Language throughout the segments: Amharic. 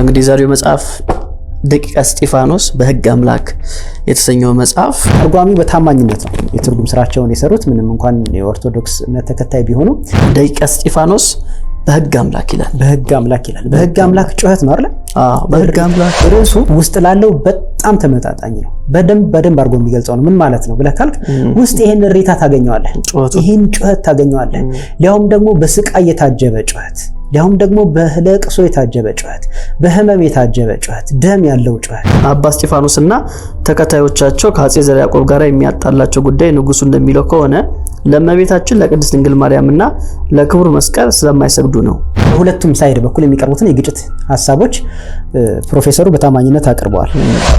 እንግዲህ ዛሬው መጽሐፍ ደቂቀ እስጢፋኖስ በሕግ አምላክ የተሰኘው መጽሐፍ ተርጓሚ በታማኝነት ነው የትርጉም ስራቸውን የሰሩት ምንም እንኳን የኦርቶዶክስ እምነት ተከታይ ቢሆኑ ደቂቀ እስጢፋኖስ በሕግ አምላክ ይላል። በሕግ አምላክ ይላል። በሕግ አምላክ ጩኸት ነው አይደል? በሕግ አምላክ ርዕሱ ውስጥ ላለው በጣም ተመጣጣኝ ነው። በደንብ አድርጎ የሚገልጸው ነው። ምን ማለት ነው ብለህ ካልክ ውስጥ ይሄን ሪታ ታገኘዋለህ፣ ይሄን ጩኸት ታገኘዋለህ። ሊያውም ደግሞ በስቃይ የታጀበ ጩኸት፣ ሊያውም ደግሞ በለቅሶ የታጀበ ጩኸት፣ በህመም የታጀበ ጩኸት፣ ደም ያለው ጩኸት። አባ እስጢፋኖስና ተከታዮቻቸው ከአጼ ዘርዓ ያዕቆብ ጋር የሚያጣላቸው ጉዳይ ንጉሱ እንደሚለው ከሆነ ለእመቤታችን ለቅድስት ድንግል ማርያምና ለክቡር መስቀል ስለማይሰግዱ ነው። በሁለቱም ሳይድ በኩል የሚቀርቡትን የግጭት ሐሳቦች ፕሮፌሰሩ በታማኝነት አቅርበዋል።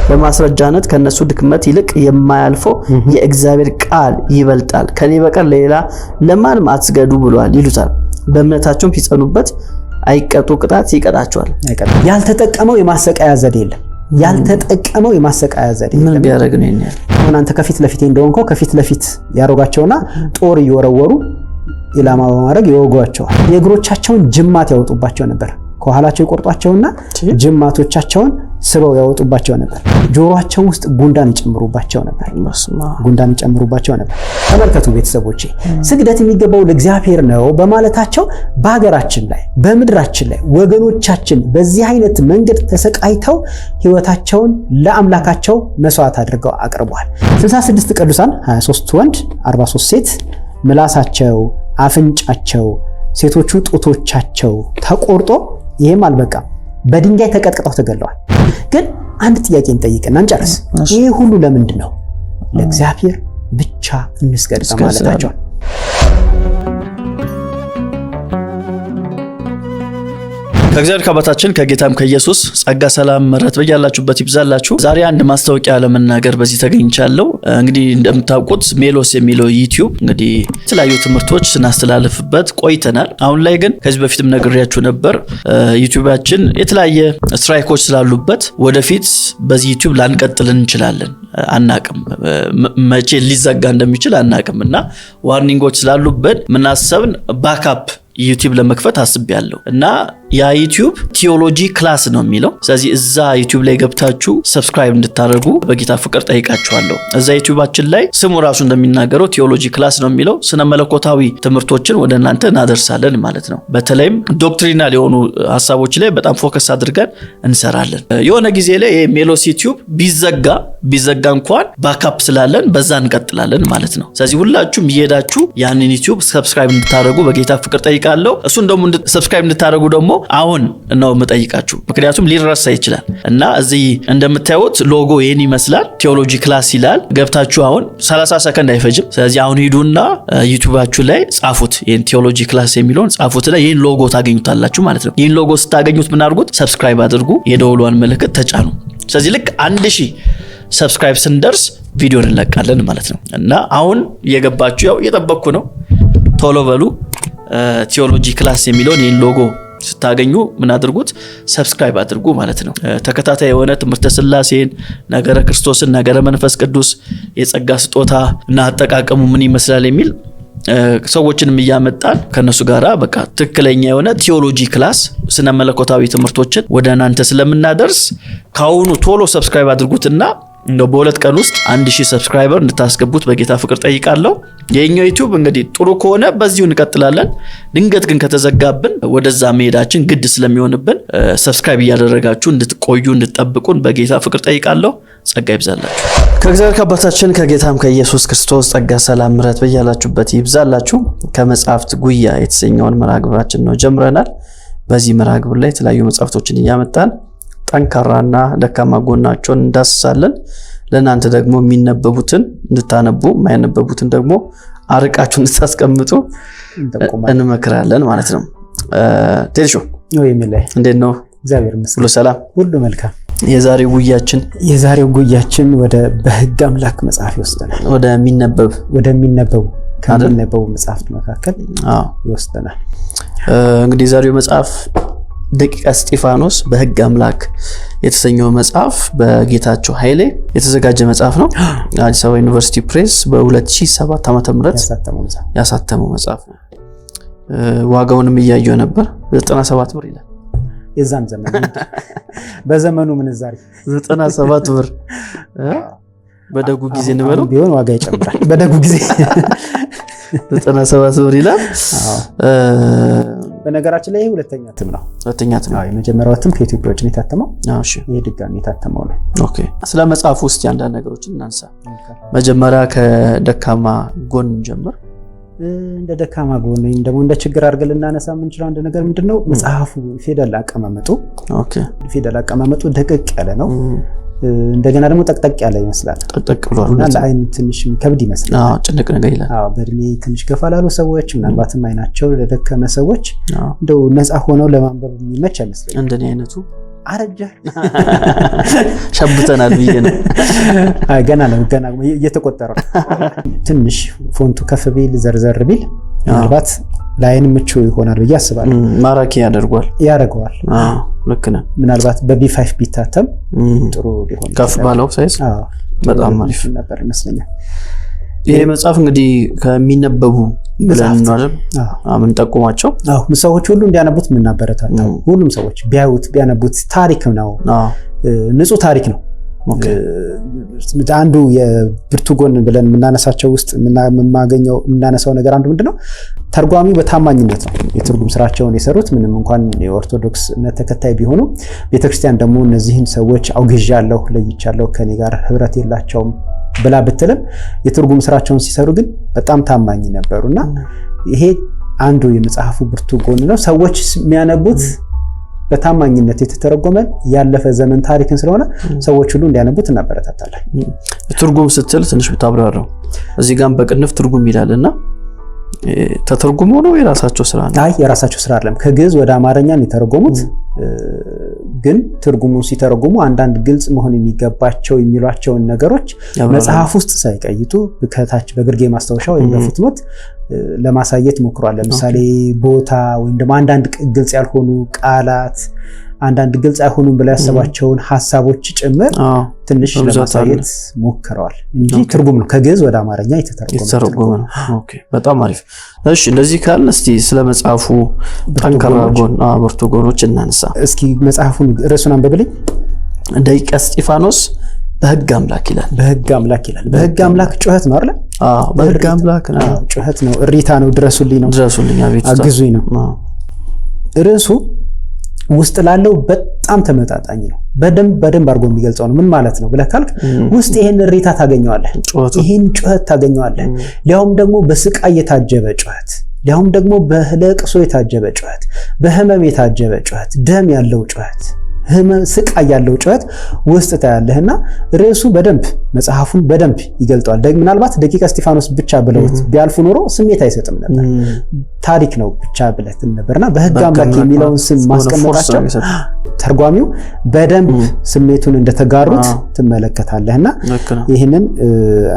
በማስረጃነት ከነሱ ድክመት ይልቅ የማያልፈው የእግዚአብሔር ቃል ይበልጣል፣ ከኔ በቀር ለሌላ ለማንም አትስገዱ ብሏል ይሉታል። በእምነታቸውም ሲጸኑበት አይቀጡ ቅጣት ይቀጣቸዋል። ያልተጠቀመው የማሰቃያ ዘዴ የለም። ያልተጠቀመው የማሰቃያ ዘዴ ምን ቢያደርግ ነው ይኛል? አንተ ከፊት ለፊት እንደሆንከው ከፊት ለፊት ያሮጋቸውና ጦር እየወረወሩ ኢላማ በማድረግ ይወጓቸዋል። የእግሮቻቸውን ጅማት ያወጡባቸው ነበር። ከኋላቸው ይቆርጧቸውና ጅማቶቻቸውን ስበው ያወጡባቸው ነበር። ጆሮአቸው ውስጥ ጉንዳን ይጨምሩባቸው ነበር። ተመልከቱ ቤተሰቦቼ፣ ስግደት የሚገባው ለእግዚአብሔር ነው በማለታቸው በሀገራችን ላይ በምድራችን ላይ ወገኖቻችን በዚህ አይነት መንገድ ተሰቃይተው ሕይወታቸውን ለአምላካቸው መስዋዕት አድርገው አቅርበዋል። 66 ቅዱሳን 23 ወንድ 43 ሴት ምላሳቸው፣ አፍንጫቸው፣ ሴቶቹ ጡቶቻቸው ተቆርጦ ይሄም አልበቃም በድንጋይ ተቀጥቅጠው ተገለዋል። ግን አንድ ጥያቄ እንጠይቅና እንጨርስ። ይሄ ሁሉ ለምንድን ነው? ለእግዚአብሔር ብቻ እንስገድ በማለታቸው። ከእግዚአብሔር ከአባታችን ከጌታም ከኢየሱስ ጸጋ ሰላም ምሕረት በያላችሁበት ይብዛላችሁ። ዛሬ አንድ ማስታወቂያ ለመናገር በዚህ ተገኝቻለሁ። እንግዲህ እንደምታውቁት ሜሎስ የሚለው ዩቲዩብ እንግዲህ የተለያዩ ትምህርቶች ስናስተላልፍበት ቆይተናል። አሁን ላይ ግን ከዚህ በፊትም ነግሬያችሁ ነበር ዩቲዩባችን የተለያየ ስትራይኮች ስላሉበት ወደፊት በዚህ ዩቲዩብ ላንቀጥል እንችላለን። አናቅም መቼ ሊዘጋ እንደሚችል አናቅም እና ዋርኒንጎች ስላሉበት ምናሰብን ባካፕ ዩቲዩብ ለመክፈት አስቤያለሁ እና ያ ዩቲዩብ ቲዮሎጂ ክላስ ነው የሚለው። ስለዚህ እዛ ዩቲዩብ ላይ ገብታችሁ ሰብስክራይብ እንድታደርጉ በጌታ ፍቅር ጠይቃችኋለሁ። እዛ ዩቲዩባችን ላይ ስሙ ራሱ እንደሚናገረው ቲዮሎጂ ክላስ ነው የሚለው። ስነ መለኮታዊ ትምህርቶችን ወደ እናንተ እናደርሳለን ማለት ነው። በተለይም ዶክትሪናል የሆኑ ሀሳቦች ላይ በጣም ፎከስ አድርገን እንሰራለን። የሆነ ጊዜ ላይ ይሄ ሜሎስ ዩቲዩብ ቢዘጋ እንኳን ባካፕ ስላለን በዛ እንቀጥላለን ማለት ነው። ስለዚህ ሁላችሁም እየሄዳችሁ ያንን ዩቲዩብ ሰብስክራይብ እንድታደርጉ በጌታ ፍቅር ጠይቃለሁ። እሱን ደግሞ ሰብስክራይብ እንድታደርጉ ደግሞ አሁን ነው የምጠይቃችሁ፣ ምክንያቱም ሊረሳ ይችላል እና እዚህ እንደምታዩት ሎጎ ይሄን ይመስላል። ቲዮሎጂ ክላስ ይላል። ገብታችሁ አሁን 30 ሰከንድ አይፈጅም። ስለዚህ አሁን ሂዱና ዩቲዩባችሁ ላይ ጻፉት፣ ይሄን ቲዮሎጂ ክላስ የሚለውን ጻፉትና ይሄን ሎጎ ታገኙታላችሁ ማለት ነው። ይሄን ሎጎ ስታገኙት ምን አድርጉት? ሰብስክራይብ አድርጉ፣ የደወሏን ምልክት ተጫኑ። ስለዚህ ልክ 1000 ሰብስክራይብ ስንደርስ ቪዲዮ እንለቃለን ማለት ነው እና አሁን እየገባችሁ ያው እየጠበቅኩ ነው። ቶሎ በሉ። ቲዮሎጂ ክላስ የሚለውን ይሄን ሎጎ ስታገኙ ምን አድርጉት? ሰብስክራይብ አድርጉ ማለት ነው። ተከታታይ የሆነ ትምህርተ ሥላሴን፣ ነገረ ክርስቶስን፣ ነገረ መንፈስ ቅዱስ፣ የጸጋ ስጦታ እና አጠቃቀሙ ምን ይመስላል የሚል ሰዎችንም እያመጣን ከነሱ ጋራ በቃ ትክክለኛ የሆነ ቲዮሎጂ ክላስ ስነ መለኮታዊ ትምህርቶችን ወደ እናንተ ስለምናደርስ ካሁኑ ቶሎ ሰብስክራይብ አድርጉትና እንደው በሁለት ቀን ውስጥ 1000 ሰብስክራይበር እንድታስገቡት በጌታ ፍቅር ጠይቃለሁ። የኛው ዩቲዩብ እንግዲህ ጥሩ ከሆነ በዚሁ እንቀጥላለን። ድንገት ግን ከተዘጋብን ወደዛ መሄዳችን ግድ ስለሚሆንብን ሰብስክራይብ እያደረጋችሁ እንድትቆዩ እንድትጠብቁን በጌታ ፍቅር ጠይቃለሁ። ጸጋ ይብዛላችሁ። ከእግዚአብሔር ከአባታችን ከጌታም ከኢየሱስ ክርስቶስ ጸጋ ሰላም ምሕረት በያላችሁበት ይብዛላችሁ። ከመጽሐፍት ጉያ የተሰኘውን መርሃ ግብራችን ነው ጀምረናል። በዚህ መርሃ ግብር ላይ የተለያዩ መጽሐፍቶችን እያመጣን ጠንካራና ደካማ ጎናቸውን እንዳስሳለን። ለእናንተ ደግሞ የሚነበቡትን እንድታነቡ የማይነበቡትን ደግሞ አርቃችሁ እንድታስቀምጡ እንመክራለን ማለት ነው። ቴልሾ እንዴት ነው? እግዚአብሔር ይመስገን ሁሉ ሰላም፣ ሁሉ መልካም። የዛሬው ጉያችን ወደ በሕግ አምላክ መጽሐፍ ይወስደናል። ወደሚነበቡ ከሚነበቡ መጽሐፍት መካከል ይወስደናል። እንግዲህ የዛሬው መጽሐፍ ደቂቀ እስጢፋኖስ በሕግ አምላክ የተሰኘው መጽሐፍ በጌታቸው ኃይሌ የተዘጋጀ መጽሐፍ ነው። አዲስ አበባ ዩኒቨርሲቲ ፕሬስ በ2007 ዓ.ም ያሳተመው መጽሐፍ ነው። ዋጋውንም እያየው ነበር 97 ብር ይላል። የዛን ዘመን በዘመኑ ምንዛሬ 97 ብር በደጉ ጊዜ እንበለው ቢሆን ዋጋ ይጨምራል። በደጉ ጊዜ 97 ብር ይላል። በነገራችን ላይ ይሄ ሁለተኛ እትም ነው። ሁለተኛ እትም ነው። የመጀመሪያው እትም ከኢትዮጵያ ውጭ ነው የታተመው። እሺ ይሄ ድጋሚ የታተመው ነው። ኦኬ ስለ መጽሐፉ ውስጥ አንዳንድ ነገሮችን እናንሳ። መጀመሪያ ከደካማ ጎን ጀምር። እንደ ደካማ ጎን ወይም ደግሞ እንደ ችግር አድርገን ልናነሳ የምንችለው አንድ ነገር ምንድነው መጽሐፉ ፊደል አቀማመጡ ፊደል አቀማመጡ ደቀቅ ያለ ነው። እንደገና ደግሞ ጠቅጠቅ ያለ ይመስላል። ጠቅጠቅ ብሏል እና ለአይን ትንሽ ከብድ ይመስላል። ጭንቅ ነገር ይላል። በእድሜ ትንሽ ገፋ ላሉ ሰዎች ምናልባትም አይናቸው ለደከመ ሰዎች እንደው ነፃ ሆነው ለማንበብ የሚመች አይመስለኝም። እንደኔ አይነቱ አረጀ ሸብተናል ብዬ ነው። ገና እየተቆጠረ ትንሽ ፎንቱ ከፍ ቢል ዘርዘር ቢል ምናልባት ለአይን ምቹ ይሆናል ብዬ አስባለሁ። ማራኪ ያደርገዋል። ልክ ነህ። ምናልባት በቢ5 ቢታተም ጥሩ ሊሆን ከፍ ባለው ሳይዝ በጣም አሪፍ ነበር ይመስለኛል። ይሄ መጽሐፍ እንግዲህ ከሚነበቡ ብለን ነው አይደል? ምን ጠቁማቸው? ሰዎች ሁሉ እንዲያነቡት የምናበረታታው ሁሉም ሰዎች ቢያነቡት ታሪክ ነው። ንጹህ ታሪክ ነው። አንዱ የብርቱ ጎን ብለን የምናነሳቸው ውስጥ የምናነሳው ነገር አንዱ ምንድነው ተርጓሚው በታማኝነት ነው የትርጉም ስራቸውን የሰሩት። ምንም እንኳን የኦርቶዶክስ እምነት ተከታይ ቢሆኑ ቤተክርስቲያን ደግሞ እነዚህን ሰዎች አውግዣለሁ፣ ለይቻለሁ፣ ከኔ ጋር ህብረት የላቸውም ብላ ብትልም የትርጉም ስራቸውን ሲሰሩ ግን በጣም ታማኝ ነበሩና ይሄ አንዱ የመጽሐፉ ብርቱ ጎን ነው። ሰዎች የሚያነቡት በታማኝነት የተተረጎመ ያለፈ ዘመን ታሪክን ስለሆነ ሰዎች ሁሉ እንዲያነቡት እናበረታታለን። ትርጉም ስትል ትንሽ ብታብራራው እዚህ ጋር በቅንፍ ትርጉም ይላልና ተተርጉሞ ነው የራሳቸው ስራ ነው? አይ የራሳቸው ስራ አይደለም። ከግዕዝ ወደ አማርኛ ነው የተረጎሙት። ግን ትርጉሙን ሲተረጉሙ አንዳንድ ግልጽ መሆን የሚገባቸው የሚሏቸውን ነገሮች መጽሐፍ ውስጥ ሳይቀይጡ ከታች በግርጌ ማስታወሻ ወይም በፉትኖት ለማሳየት ሞክሯል። ለምሳሌ ቦታ ወይም ደግሞ አንዳንድ ግልጽ ያልሆኑ ቃላት አንዳንድ ግልጽ አይሆኑም ብለው ያሰባቸውን ሐሳቦች ጭምር ትንሽ ለማሳየት ሞክረዋል እንጂ ትርጉም ነው ከግዕዝ ወደ አማርኛ የተተረጎመ ነው። ኦኬ በጣም አሪፍ። እሺ እንደዚህ ካልን እስቲ ስለ መጽሐፉ ጠንካራ ጎን ብርቱ ጎኖች እናንሳ። እስኪ መጽሐፉን ርዕሱን አንብብልኝ። ደቂቀ እስጢፋኖስ በሕግ አምላክ ይላል። በሕግ አምላክ ይላል። በሕግ አምላክ ጩኸት ነው አይደል? በሕግ አምላክ ነው። ጩኸት ነው፣ እሪታ ነው፣ ድረሱልኝ ነው፣ አቤት አግዙኝ ነው። ርዕሱ ውስጥ ላለው በጣም ተመጣጣኝ ነው። በደንብ አድርጎ የሚገልጸው ነው። ምን ማለት ነው ብለህ ካልክ ውስጥ ይሄን እሪታ ታገኘዋለህ፣ ይሄን ጩኸት ታገኘዋለህ። ሊያውም ደግሞ በስቃይ የታጀበ ጩኸት፣ ሊያውም ደግሞ በለቅሶ የታጀበ ጩኸት፣ በህመም የታጀበ ጩኸት፣ ደም ያለው ጩኸት፣ ስቃይ ያለው ጩኸት ውስጥ ታያለህና ርዕሱ በደንብ መጽሐፉን በደንብ ይገልጠዋል። ምናልባት ደቂቀ እስጢፋኖስ ብቻ ብለውት ቢያልፉ ኖሮ ስሜት አይሰጥም ነበር። ታሪክ ነው ብቻ ብለት ነበርና በሕግ አምላክ የሚለውን ስም ማስቀመጣቸው ተርጓሚው በደንብ ስሜቱን እንደተጋሩት ትመለከታለህና ይሄንን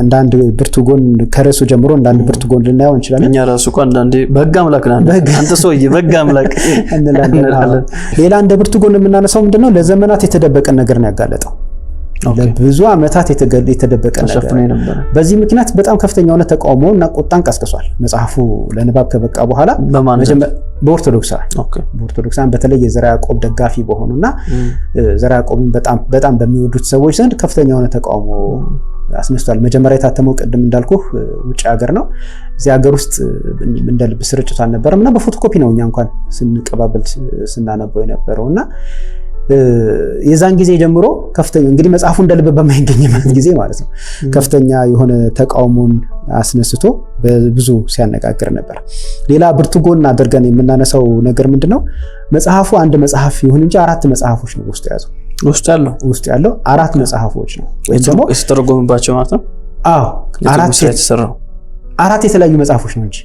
አንዳንድ ብርቱ ጎን ከርዕሱ ጀምሮ አንዳንድ ብርቱ ጎን ልናየው እንችላለን። እኛ ራሱ እኮ አንዳንዴ በሕግ አምላክ ነን አንተ ሰውዬ በሕግ አምላክ እንላለን። ሌላ እንደ ብርቱ ጎን የምናነሳው ምንድነው ለዘመናት የተደበቀ ነገር ነው ያጋለጠው። ለብዙ ዓመታት የተደበቀ ነገር ነበር። በዚህ ምክንያት በጣም ከፍተኛ የሆነ ተቃውሞ እና ቁጣን ቀስቅሷል። መጽሐፉ ለንባብ ከበቃ በኋላ በኦርቶዶክሳን በተለይ የዘርዓ ያዕቆብ ደጋፊ በሆኑና ዘርዓ ያዕቆብን በጣም በሚወዱት ሰዎች ዘንድ ከፍተኛ የሆነ ተቃውሞ አስነስቷል። መጀመሪያ የታተመው ቅድም እንዳልኩህ ውጭ ሀገር ነው። እዚህ ሀገር ውስጥ እንደ ልብ ስርጭት አልነበረም እና በፎቶኮፒ ነው እኛ እንኳን ስንቀባበል ስናነበው የነበረውና የዛን ጊዜ ጀምሮ ከፍተኛ እንግዲህ መጽሐፉ እንደልብ በማይገኝበት ጊዜ ማለት ነው ከፍተኛ የሆነ ተቃውሞን አስነስቶ በብዙ ሲያነጋግር ነበር። ሌላ ብርቱ ጎን አድርገን የምናነሳው ነገር ምንድነው መጽሐፉ አንድ መጽሐፍ ይሁን እንጂ አራት መጽሐፎች ነው ውስጥ ያለው አራት መጽሐፎች ነው ወይ ደግሞ የተተረጎመባቸው ማለት ነው። አራት የተለያዩ መጽሐፎች ነው እንጂ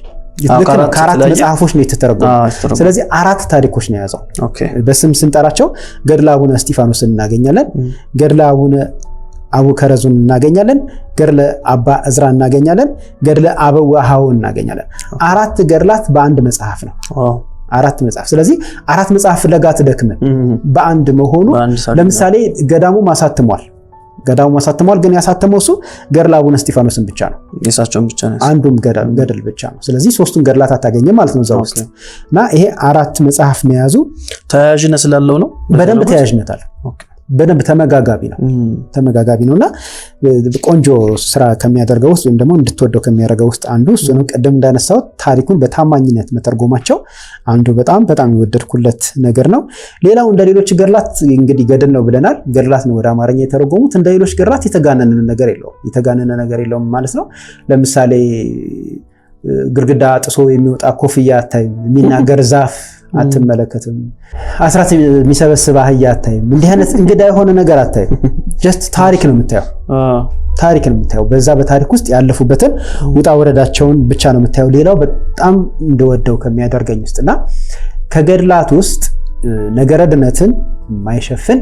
ከአራት መጽሐፎች ነው የተተረጎመው። ስለዚህ አራት ታሪኮች ነው የያዘው። በስም ስንጠራቸው ገድለ አቡነ እስጢፋኖስን እናገኛለን፣ ገድለ አቡ ከረዙን እናገኛለን፣ ገድለ አባ እዝራ እናገኛለን፣ ገድለ አበዋሃው እናገኛለን። አራት ገድላት በአንድ መጽሐፍ ነው። አራት መጽሐፍ። ስለዚህ አራት መጽሐፍ ፍለጋ ትደክመን በአንድ መሆኑ ለምሳሌ ገዳሙ ማሳትሟል ገዳሙ አሳትሟል። ግን ያሳተመው እሱ ገድለ አቡነ እስጢፋኖስን ብቻ ነው። የሳቸውን ብቻ ነው። አንዱም ገድል ብቻ ነው። ስለዚህ ሶስቱን ገድላት አታገኘም ማለት ነው እዛ ውስጥ እና ይሄ 4 መጽሐፍ መያዙ ተያያዥነት ስላለው ነው። በደንብ ተያያዥነት አለው። በደንብ ተመጋጋቢ ነውና ቆንጆ ስራ ከሚያደርገው ውስጥ ወይም ደግሞ እንድትወደው ከሚያደርገው ውስጥ አንዱ እሱ ነው። ቀደም እንዳነሳው ታሪኩን በታማኝነት መተርጎማቸው አንዱ በጣም የወደድኩለት ነገር ነው። ሌላው እንደ ሌሎች ገድላት እንግዲህ ገድል ነው ብለናል። ገድላት ነው ወደ አማርኛ የተረጎሙት። እንደ ሌሎች ገድላት የተጋነነ ነገር የለውም ማለት ነው። ለምሳሌ ግርግዳ ጥሶ የሚወጣ ኮፍያ አታይም። የሚናገር ዛፍ አትመለከትም። አስራት የሚሰበስብ አህያ አታይም። እንዲህ አይነት እንግዳ የሆነ ነገር አታይም። ጀስት ታሪክ ነው የምታየው። በዛ በታሪክ ውስጥ ያለፉበትን ውጣ ወረዳቸውን ብቻ ነው የምታየው። ሌላው በጣም እንደወደው ከሚያደርገኝ ውስጥና ከገድላት ውስጥ ነገረ ድነትን የማይሸፍን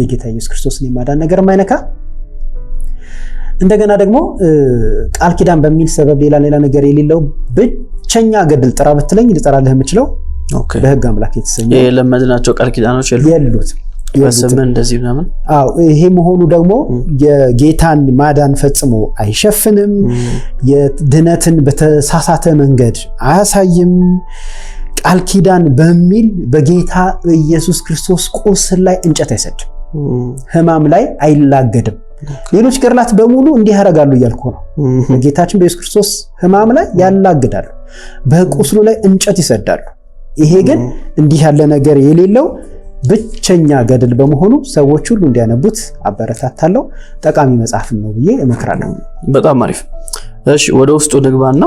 የጌታ ኢየሱስ ክርስቶስን የማዳን ነገር የማይነካ እንደገና ደግሞ ቃል ኪዳን በሚል ሰበብ ሌላ ነገር የሌለው ብቸኛ ገድል ጥራ ብትለኝ ልጠራልህ የምችለው በሕግ አምላክ የተሰኘ የለመድናቸው ቃል ኪዳኖች የሉት በስም እንደዚህ ምናምን። ይሄ መሆኑ ደግሞ የጌታን ማዳን ፈጽሞ አይሸፍንም። የድነትን በተሳሳተ መንገድ አያሳይም። ቃል ኪዳን በሚል በጌታ ኢየሱስ ክርስቶስ ቁስል ላይ እንጨት አይሰድም። ሕማም ላይ አይላገድም። ሌሎች ገድላት በሙሉ እንዲህ ያደርጋሉ እያልኩ ነው። በጌታችን በኢየሱስ ክርስቶስ ሕማም ላይ ያላግዳሉ፣ በቁስሉ ላይ እንጨት ይሰዳሉ። ይሄ ግን እንዲህ ያለ ነገር የሌለው ብቸኛ ገድል በመሆኑ ሰዎች ሁሉ እንዲያነቡት አበረታታለሁ። ጠቃሚ መጽሐፍ ነው ብዬ እመክራለሁ። በጣም አሪፍ። እሺ ወደ ውስጡ ንግባና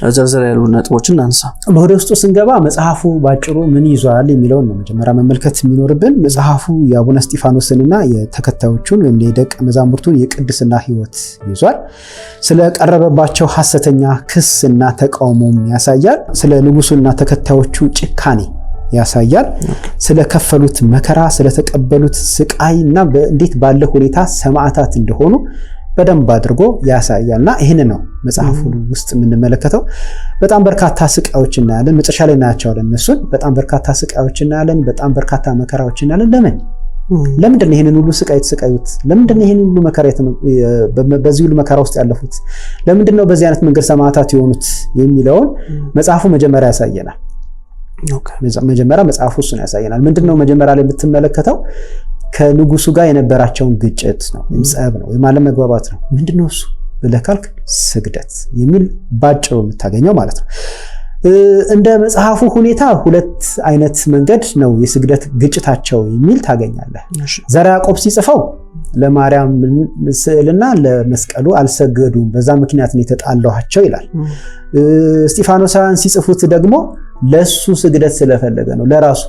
ዘርዘር ያሉ ነጥቦችን እናንሳ። ወደ ውስጡ ስንገባ መጽሐፉ ባጭሩ ምን ይዟል የሚለውን ነው መጀመሪያ መመልከት የሚኖርብን። መጽሐፉ የአቡነ እስጢፋኖስንና የተከታዮቹን ወይም የደቀ መዛሙርቱን የቅድስና ሕይወት ይዟል። ስለቀረበባቸው ሐሰተኛ ክስና ተቃውሞም ያሳያል። ስለ ንጉሱና ተከታዮቹ ጭካኔ ያሳያል። ስለከፈሉት መከራ፣ ስለተቀበሉት ስቃይና እንዴት ባለ ሁኔታ ሰማዕታት እንደሆኑ በደንብ አድርጎ ያሳያልና ይሄን ነው መጽሐፉ ውስጥ የምንመለከተው። በጣም በርካታ ስቃዮች እናያለን። መጨረሻ ላይ እናያቸዋለን። እነሱን በጣም በርካታ ስቃዮች እናያለን። በጣም በርካታ መከራዎች እናያለን። ለምንድን ነው ይሄንን ሁሉ ስቃይ የተሰቃዩት? ለምንድን ነው ይሄንን ሁሉ መከራ በዚህ ሁሉ መከራ ውስጥ ያለፉት? ለምንድን ነው በዚህ አይነት መንገድ ሰማዕታት የሆኑት የሚለውን መጽሐፉ መጀመሪያ ያሳየናል። መጀመሪያ መጽሐፉ እሱን ያሳየናል። ምንድነው መጀመሪያ ላይ የምትመለከተው? ከንጉሱ ጋር የነበራቸውን ግጭት ነው ወይም ጸብ ነው ወይም አለመግባባት ነው። ምንድነው እሱ ብለህ ካልክ ስግደት የሚል ባጭሩ የምታገኘው ማለት ነው። እንደ መጽሐፉ ሁኔታ 2 አይነት መንገድ ነው የስግደት ግጭታቸው የሚል ታገኛለህ። ዘርዓ ያዕቆብ ሲጽፈው ለማርያም ስዕልና ለመስቀሉ አልሰገዱም፣ በዛ ምክንያት ነው የተጣላኋቸው ይላል። እስጢፋኖሳውያን ሲጽፉት ደግሞ ለሱ ስግደት ስለፈለገ ነው፣ ለራሱ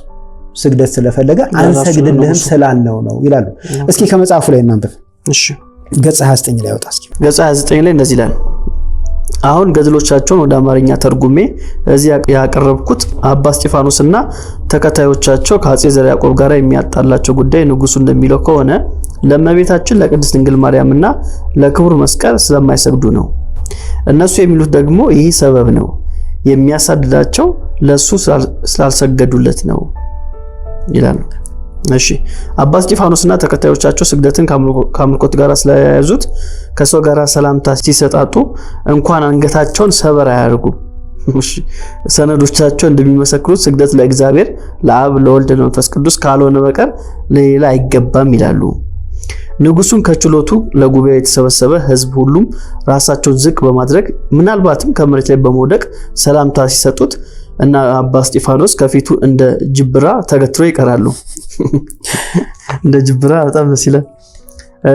ስግደት ስለፈለገ አንሰግድልህም ስላልነው ነው ይላሉ። እስኪ ከመጽሐፉ ላይ እናንብብ። እሺ ገጽ 29 ላይ ወጣ። እስኪ ገጽ 29 ላይ እንደዚህ ይላል። አሁን ገድሎቻቸውን ወደ አማርኛ ተርጉሜ እዚህ ያቀረብኩት አባ እስጢፋኖስና ተከታዮቻቸው ከአፄ ዘርዓ ያዕቆብ ጋር የሚያጣላቸው ጉዳይ ንጉሱ እንደሚለው ከሆነ ለእመቤታችን ለቅድስት ድንግል ማርያምና ለክቡር መስቀል ስለማይሰግዱ ነው። እነሱ የሚሉት ደግሞ ይህ ሰበብ ነው፣ የሚያሳድዳቸው ለሱ ስላልሰገዱለት ነው ይላል። እሺ አባ እስጢፋኖስና ተከታዮቻቸው ስግደትን ከአምልኮት ጋር ስለያያዙት ከሰው ጋር ሰላምታ ሲሰጣጡ እንኳን አንገታቸውን ሰበር አያርጉ። እሺ ሰነዶቻቸው እንደሚመሰክሩት ስግደት ለእግዚአብሔር ለአብ ለወልድ ለመንፈስ ቅዱስ ካልሆነ በቀር ለሌላ አይገባም ይላሉ። ንጉሱን ከችሎቱ ለጉባኤ የተሰበሰበ ሕዝብ ሁሉም ራሳቸውን ዝቅ በማድረግ ምናልባትም ከመሬት ላይ በመውደቅ ሰላምታ ሲሰጡት እና አባ እስጢፋኖስ ከፊቱ እንደ ጅብራ ተገትረው ይቀራሉ። እንደ ጅብራ በጣም ደስ ይላል።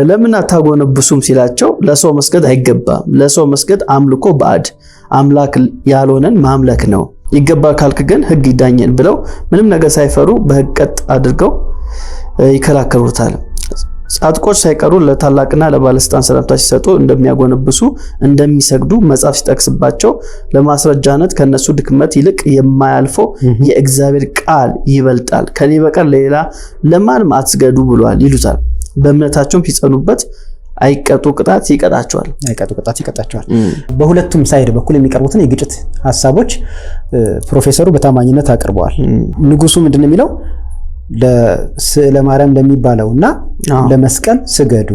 ለምን አታጎነብሱም ሲላቸው ለሰው መስገድ አይገባም፣ ለሰው መስገድ አምልኮ ባዕድ አምላክ ያልሆነን ማምለክ ነው፣ ይገባ ካልክ ግን ሕግ ይዳኘን ብለው ምንም ነገር ሳይፈሩ በሕግ ቀጥ አድርገው ይከራከሩታል። ጻድቆች ሳይቀሩ ለታላቅና ለባለስልጣን ሰላምታ ሲሰጡ እንደሚያጎነብሱ እንደሚሰግዱ መጽሐፍ ሲጠቅስባቸው ለማስረጃነት ከነሱ ድክመት ይልቅ የማያልፈው የእግዚአብሔር ቃል ይበልጣል፣ ከኔ በቀር ሌላ ለማንም አትስገዱ ብሏል ይሉታል። በእምነታቸውም ሲጸኑበት አይቀጡ ቅጣት ይቀጣቸዋል። በሁለቱም ሳይድ በኩል የሚቀርቡትን የግጭት ሐሳቦች ፕሮፌሰሩ በታማኝነት አቅርበዋል። ንጉሱ ምንድነው የሚለው? ለስዕለ ማርያም ለሚባለውና ለመስቀል ስገዱ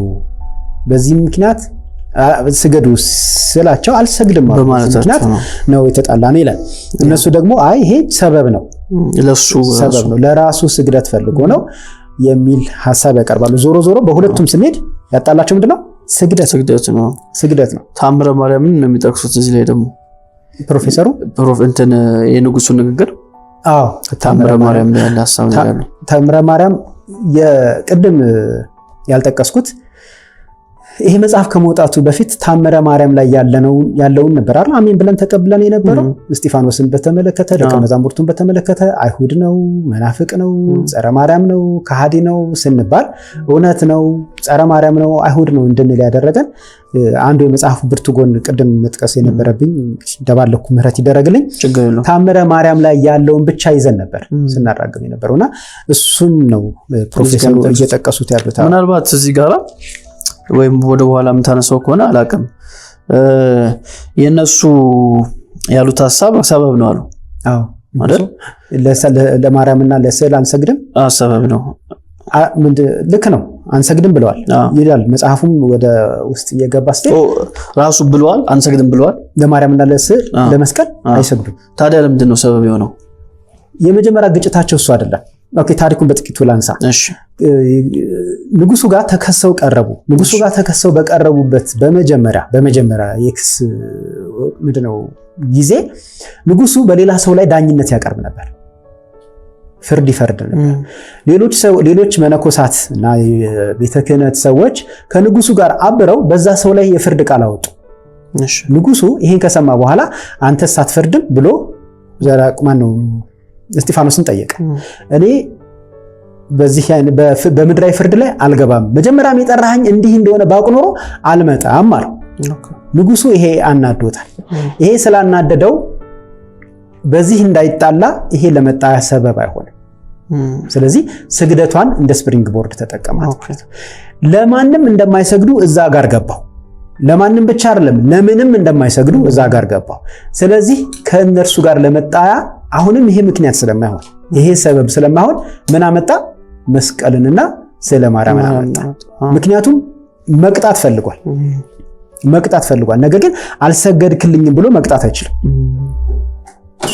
በዚህ ምክንያት ስገዱ ስላቸው አልሰግድም ማለት ምክንያት ነው የተጣላነው ይላል። እነሱ ደግሞ አይ ይሄ ሰበብ ነው ለሱ ሰበብ ነው ለራሱ ስግደት ፈልጎ ነው የሚል ሐሳብ ያቀርባሉ። ዞሮ ዞሮ በሁለቱም ስንሄድ ያጣላቸው ምንድነው? ስግደት ነው። ታምረ ማርያምን ነው የሚጠቅሱት እዚህ ላይ ደግሞ ፕሮፌሰሩ እንትን የንጉሱ ንግግር ታምረ ማርያም ላይ ያለ ሐሳብ ነው ያለው። ታምረ ማርያም የቅድም ያልጠቀስኩት ይሄ መጽሐፍ ከመውጣቱ በፊት ታምረ ማርያም ላይ ያለውን ነበር አይደል አሜን ብለን ተቀብለን የነበረው። እስጢፋኖስን በተመለከተ ደቀ መዛሙርቱን በተመለከተ አይሁድ ነው፣ መናፍቅ ነው፣ ጸረ ማርያም ነው፣ ከሃዲ ነው ስንባል እውነት ነው ጸረ ማርያም ነው አይሁድ ነው እንድንል ያደረገን አንዱ የመጽሐፉ ብርቱ ጎን ቅድም መጥቀስ የነበረብኝ ደባለኩ ምህረት ይደረግልኝ ታምረ ማርያም ላይ ያለውን ብቻ ይዘን ነበር ስናራግም የነበረውና እሱን ነው ፕሮፌሰሩ እየጠቀሱት ያሉት። ምናልባት እዚህ ጋራ ወይም ወደ በኋላ የምታነሳው ከሆነ አላውቅም የነሱ ያሉት ሐሳብ ሰበብ ነው አሉ አይደል? ለማርያምና ለስዕል አንሰግድም ሰበብ ነው ልክ ነው አንሰግድም ብለዋል ይላል መጽሐፉም ወደ ውስጥ እየገባ ራሱ ብለዋል አንሰግድም ብለዋል። ለማርያምና ለስዕል ለመስቀል አይሰግዱም። ታዲያ ለምንድን ነው ሰበብ የሆነው? የመጀመሪያ ግጭታቸው እሱ አይደለም። ኦኬ ታሪኩን በጥቂቱ ላንሳ። እሺ ንጉሱ ጋር ተከሰው ቀረቡ። ንጉሱ ጋር ተከሰው በቀረቡበት በመጀመሪያ የክስ ምንድነው ጊዜ ንጉሱ በሌላ ሰው ላይ ዳኝነት ያቀርብ ነበር፣ ፍርድ ይፈርድ ነበር። ሌሎች መነኮሳት እና የቤተ ክህነት ሰዎች ከንጉሱ ጋር አብረው በዛ ሰው ላይ የፍርድ ቃል አወጡ። እሺ ንጉሱ ይሄን ከሰማ በኋላ አንተስ አትፈርድም ብሎ ዘራቅማን ነው እስጢፋኖስን ጠየቀ። እኔ በዚህ በምድራዊ ፍርድ ላይ አልገባም፣ መጀመሪያም የጠራኸኝ እንዲህ እንደሆነ ባውቅ ኖሮ አልመጣም አለው። ንጉሱ ይሄ አናዶታል። ይሄ ስላናደደው በዚህ እንዳይጣላ ይሄ ለመጣያ ሰበብ አይሆንም። ስለዚህ ስግደቷን እንደ ስፕሪንግ ቦርድ ተጠቀማት። ለማንም እንደማይሰግዱ እዛ ጋር ገባው። ለማንም ብቻ አይደለም ለምንም እንደማይሰግዱ እዛ ጋር ገባው። ስለዚህ ከእነርሱ ጋር ለመጣያ አሁንም ይሄ ምክንያት ስለማይሆን ይሄ ሰበብ ስለማይሆን ምን አመጣ? መስቀልንና ስዕለ ማርያምን አመጣ። ምክንያቱም መቅጣት ፈልጓል። ነገር ግን አልሰገድክልኝም ብሎ መቅጣት አይችልም።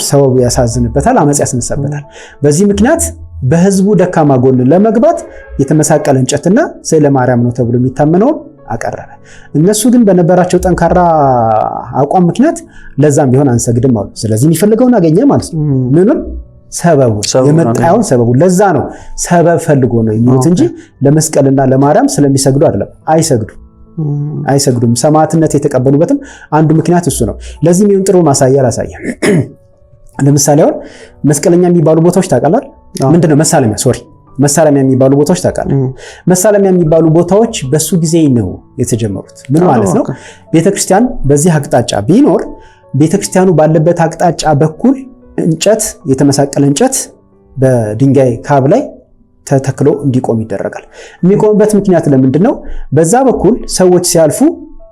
ሰው ያሳዝንበታል፣ አመጽ ያስነሳበታል። በዚህ ምክንያት በህዝቡ ደካማ ጎን ለመግባት የተመሳቀለ እንጨትና ስዕለ ማርያም ነው ተብሎ የሚታመነው አቀረበ። እነሱ ግን በነበራቸው ጠንካራ አቋም ምክንያት ለዛም ቢሆን አንሰግድም አሉ። ስለዚህ የሚፈልገውን አገኘ ማለት ነው። ምንም ሰበቡ የመጣውን ሰበቡ ለዛ ነው ሰበብ ፈልጎ ነው የሚሉት እንጂ ለመስቀልና ለማርያም ስለሚሰግዱ አይደለም። አይሰግዱም። ሰማዕትነት የተቀበሉበትም አንዱ ምክንያት እሱ ነው። ለዚህ የሚሆን ጥሩ ማሳያ ላሳያ። ለምሳሌ አሁን መስቀለኛ የሚባሉ ቦታዎች ታውቃለህ? ምንድነው መሳለሚያ የሚባሉ ቦታዎች ታውቃለህ? መሳለሚያ የሚባሉ ቦታዎች በሱ ጊዜ ነው የተጀመሩት። ምን ማለት ነው? ቤተክርስቲያን በዚህ አቅጣጫ ቢኖር ቤተክርስቲያኑ ባለበት አቅጣጫ በኩል እንጨት የተመሳቀለ እንጨት በድንጋይ ካብ ላይ ተተክሎ እንዲቆም ይደረጋል። የሚቆምበት ምክንያት ለምንድን ነው? በዛ በኩል ሰዎች ሲያልፉ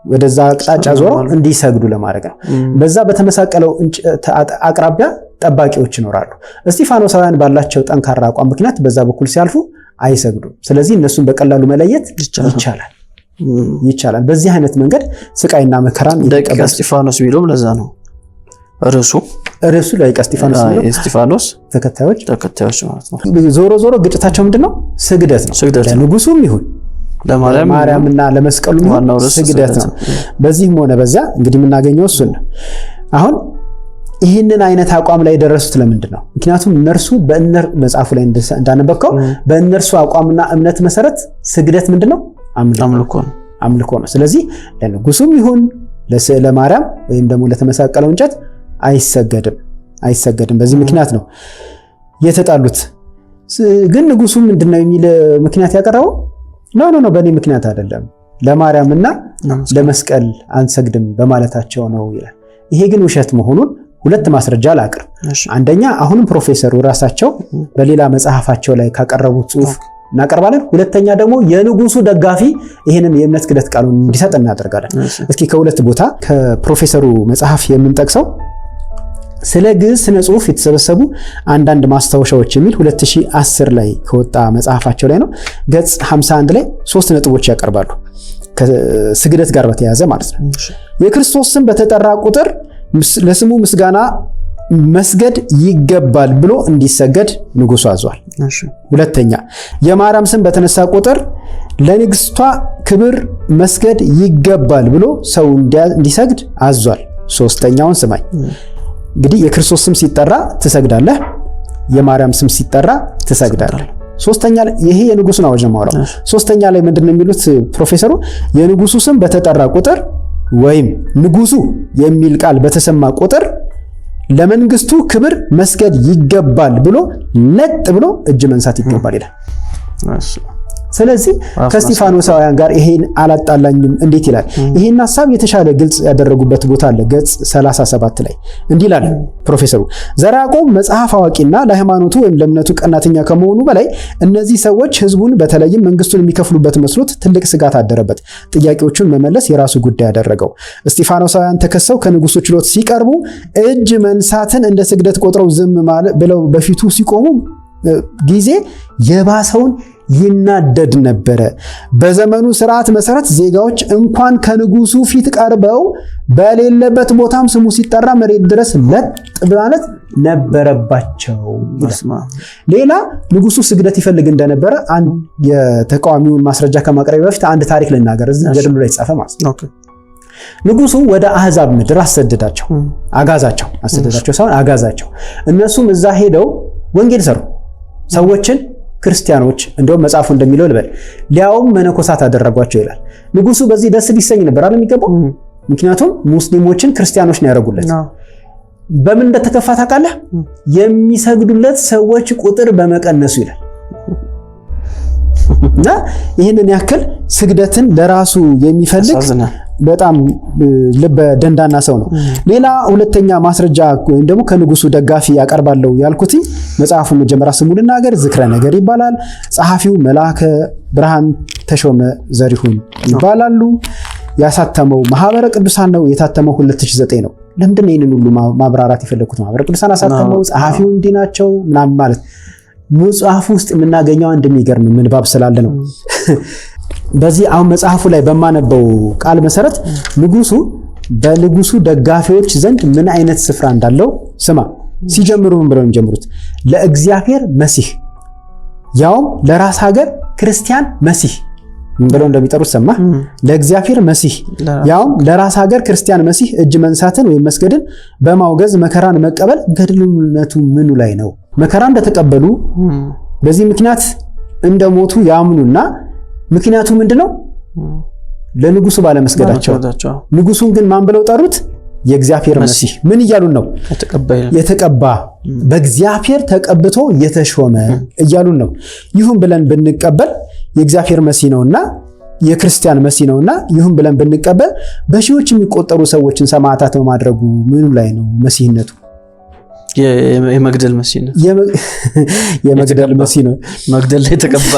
ወደዛ አቅጣጫ ዞረው እንዲሰግዱ ለማድረግ ነው። በዛ በተመሳቀለው አቅራቢያ ጠባቂዎች ይኖራሉ። እስጢፋኖሳውያን ባላቸው ጠንካራ አቋም ምክንያት በዛ በኩል ሲያልፉ አይሰግዱም። ስለዚህ እነሱን በቀላሉ መለየት ይቻላል። በዚህ አይነት መንገድ ስቃይና መከራን ደቂቀ እስጢፋኖስ ቢሉም ለዛ ነው ርዕሱ ደቂቀ እስጢፋኖስ ነው። እስጢፋኖስ ተከታዮች ማለት ነው። ዞሮ ግጭታቸው ምንድነው? ስግደት ነው። ለንጉሱም ይሁን ለማርያምና ለመስቀሉ ስግደት ነው። በዚህም ሆነ በዛ እንግዲህ የምናገኘው እሱን ነው። አሁን ይህንን አይነት አቋም ላይ የደረሱት ለምንድን ነው? ምክንያቱም እነርሱ መጽሐፉ ላይ እንዳነበብከው በእነርሱ አቋምና እምነት መሰረት ስግደት ምንድነው? አምልኮ ነው። ስለዚህ ለንጉሱም ይሁን ለስዕለ ማርያም ወይም ደግሞ ለተመሳቀለው እንጨት አይሰገድም። በዚህ ምክንያት ነው የተጣሉት። ግን ንጉሱ ምንድነው የሚል ምክንያት ያቀረበው? ኖ በእኔ ምክንያት አይደለም፣ ለማርያምና ለመስቀል አንሰግድም በማለታቸው ነው ይላል። ይሄ ግን ውሸት መሆኑን ሁለት ማስረጃ ላቅርብ። አንደኛ አሁንም ፕሮፌሰሩ ራሳቸው በሌላ መጽሐፋቸው ላይ ካቀረቡት ጽሑፍ እናቀርባለን። ሁለተኛ ደግሞ የንጉሱ ደጋፊ ይሄንን የእምነት ክህደት ቃሉን እንዲሰጥ እናደርጋለን። እስኪ ከሁለት ቦታ ከፕሮፌሰሩ መጽሐፍ የምንጠቅሰው ስለ ግዕዝ ስነ ጽሁፍ የተሰበሰቡ አንዳንድ ማስታወሻዎች የሚል 2010 ላይ ከወጣ መጽሐፋቸው ላይ ነው። ገጽ 51 ላይ 3 ነጥቦች ያቀርባሉ ከስግደት ጋር በተያያዘ ማለት ነው። የክርስቶስ ስም በተጠራ ቁጥር ለስሙ ምስጋና መስገድ ይገባል ብሎ እንዲሰገድ ንጉሱ አዟል። ሁለተኛ የማርያም ስም በተነሳ ቁጥር ለንግስቷ ክብር መስገድ ይገባል ብሎ ሰው እንዲሰግድ አዟል። ሶስተኛውን ስማኝ እንግዲህ የክርስቶስ ስም ሲጠራ ትሰግዳለህ፣ የማርያም ስም ሲጠራ ትሰግዳለህ። ሶስተኛ ላይ ይሄ የንጉሱን አዋጅ ነው ማለት ነው። ሶስተኛ ላይ ምንድነው የሚሉት ፕሮፌሰሩ? የንጉሱ ስም በተጠራ ቁጥር ወይም ንጉሱ የሚል ቃል በተሰማ ቁጥር ለመንግስቱ ክብር መስገድ ይገባል ብሎ ለጥ ብሎ እጅ መንሳት ይገባል ይላል። ስለዚህ ከስቲፋኖሳውያን ጋር ይሄን አላጣላኝም እንዴት ይላል? ይሄን ሐሳብ የተሻለ ግልጽ ያደረጉበት ቦታ አለ። ገጽ 37 ላይ እንዲህ ይላል ፕሮፌሰሩ። ዘርዓ ያዕቆብ መጽሐፍ አዋቂና ለሃይማኖቱ ወይም ለእምነቱ ቀናተኛ ከመሆኑ በላይ እነዚህ ሰዎች ህዝቡን በተለይም መንግስቱን የሚከፍሉበት መስሎት ትልቅ ስጋት አደረበት። ጥያቄዎቹን መመለስ የራሱ ጉዳይ ያደረገው። እስጢፋኖሳውያን ተከሰው ከንጉሱ ችሎት ሲቀርቡ እጅ መንሳትን እንደ ስግደት ቆጥረው ዝም ብለው በፊቱ ሲቆሙ ጊዜ የባሰውን ይናደድ ነበረ። በዘመኑ ስርዓት መሰረት ዜጋዎች እንኳን ከንጉሱ ፊት ቀርበው በሌለበት ቦታም ስሙ ሲጠራ መሬት ድረስ ለጥ ማለት ነበረባቸው። ሌላ ንጉሱ ስግደት ይፈልግ እንደነበረ አንድ የተቃዋሚውን ማስረጃ ከማቅረብ በፊት አንድ ታሪክ ልናገር። እዚህ ገድሉ ላይ ተጻፈ ማለት ነው። ንጉሱ ወደ አህዛብ ምድር አሰደዳቸው። አሰደዳቸው ሳይሆን አጋዛቸው። እነሱም እዛ ሄደው ወንጌል ሰሩ። ሰዎችን ክርስቲያኖች እንደውም መጽሐፉ እንደሚለው ልበል ሊያውም መነኮሳት አደረጓቸው ይላል። ንጉሱ በዚህ ደስ ሊሰኝ ነበር አይደል የሚገባው? ምክንያቱም ሙስሊሞችን ክርስቲያኖች ነው ያደረጉለት። በምን እንደተከፋ ታውቃለህ? የሚሰግዱለት ሰዎች ቁጥር በመቀነሱ ይላል። እና ይህንን ያክል ስግደትን ለራሱ የሚፈልግ በጣም ልበ ደንዳና ሰው ነው። ሌላ ሁለተኛ ማስረጃ ወይም ደግሞ ከንጉሱ ደጋፊ ያቀርባለው ያልኩት መጽሐፉ መጀመሪያ ስሙ ልናገር ዝክረ ነገር ይባላል። ጸሐፊው መልአከ ብርሃን ተሾመ ዘሪሁን ይባላሉ። ያሳተመው ማህበረ ቅዱሳን ነው። የታተመው 2009 ነው። ለምንድን ነው ይሄንን ሁሉ ማብራራት የፈለኩት? ማህበረ ቅዱሳን አሳተመው፣ ጸሐፊው እንዲህ ናቸው ምናምን ማለት መጽሐፉ ውስጥ የምናገኘው አንድ የሚገርም ምንባብ ስላለ ነው። በዚህ አሁን መጽሐፉ ላይ በማነበው ቃል መሰረት ንጉሱ በንጉሱ ደጋፊዎች ዘንድ ምን አይነት ስፍራ እንዳለው ስማ። ሲጀምሩ ምን ብለው ጀምሩት? ለእግዚአብሔር መሲህ ያውም ለራስ ሀገር ክርስቲያን መሲህ ምን ብለው እንደሚጠሩት ሰማ። ለእግዚአብሔር መሲህ ያውም ለራስ ሀገር ክርስቲያን መሲህ እጅ መንሳትን ወይም መስገድን በማውገዝ መከራን መቀበል ገድልነቱ ምኑ ላይ ነው? መከራ እንደተቀበሉ በዚህ ምክንያት እንደሞቱ ያምኑና ምክንያቱ ምንድነው? ለንጉሱ ባለመስገዳቸው። ንጉሱን ግን ማን ብለው ጠሩት? የእግዚአብሔር መሲህ። ምን እያሉን ነው? የተቀባ በእግዚአብሔር ተቀብቶ የተሾመ እያሉን ነው። ይሁን ብለን ብንቀበል የእግዚአብሔር መሲህ ነውና የክርስቲያን መሲህ ነውና ይሁን ብለን ብንቀበል በሺዎች የሚቆጠሩ ሰዎችን ሰማዕታት በማድረጉ ምኑ ላይ ነው መሲህነቱ? የመግደል መሲህ ነው። የመግደል መሲህ ነው። መግደል ላይ ተቀባ።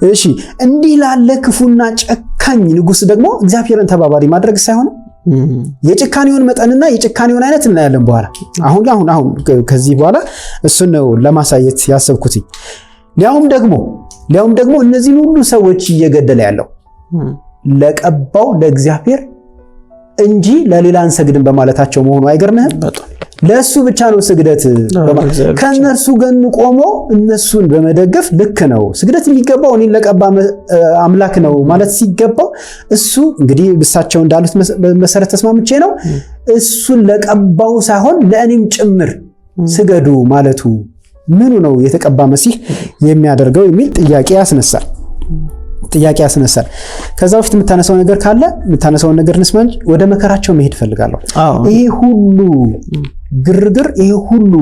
እሺ እንዲህ ላለ ክፉና ጨካኝ ንጉስ ደግሞ እግዚአብሔርን ተባባሪ ማድረግ ሳይሆን የጭካኔውን መጠንና የጭካኔውን አይነት እናያለን በኋላ። አሁን ከዚህ በኋላ እሱን ነው ለማሳየት ያሰብኩት። ሊያውም ደግሞ እነዚህን ሁሉ ሰዎች እየገደለ ያለው ለቀባው ለእግዚአብሔር እንጂ ለሌላ አንሰግድም በማለታቸው መሆኑ አይገርምህም? ለሱ ብቻ ነው ስግደት። ከነሱ ገን ቆሞ እነሱን በመደገፍ ልክ ነው ስግደት የሚገባው እኔን ለቀባ አምላክ ነው ማለት ሲገባው እሱ እንግዲህ ብሳቸው እንዳሉት መሰረት ተስማምቼ ነው እሱን ለቀባው ሳይሆን ለእኔም ጭምር ስገዱ ማለቱ ምኑ ነው የተቀባ መሲህ የሚያደርገው የሚል ጥያቄ ያስነሳል። ከዛ በፊት የምታነሳው ነገር ካለ የምታነሳውን ነገር እንስማ እንጂ ወደ መከራቸው መሄድ ፈልጋለሁ። ይሄ ሁሉ ግርግር፣ ይሄ ሁሉ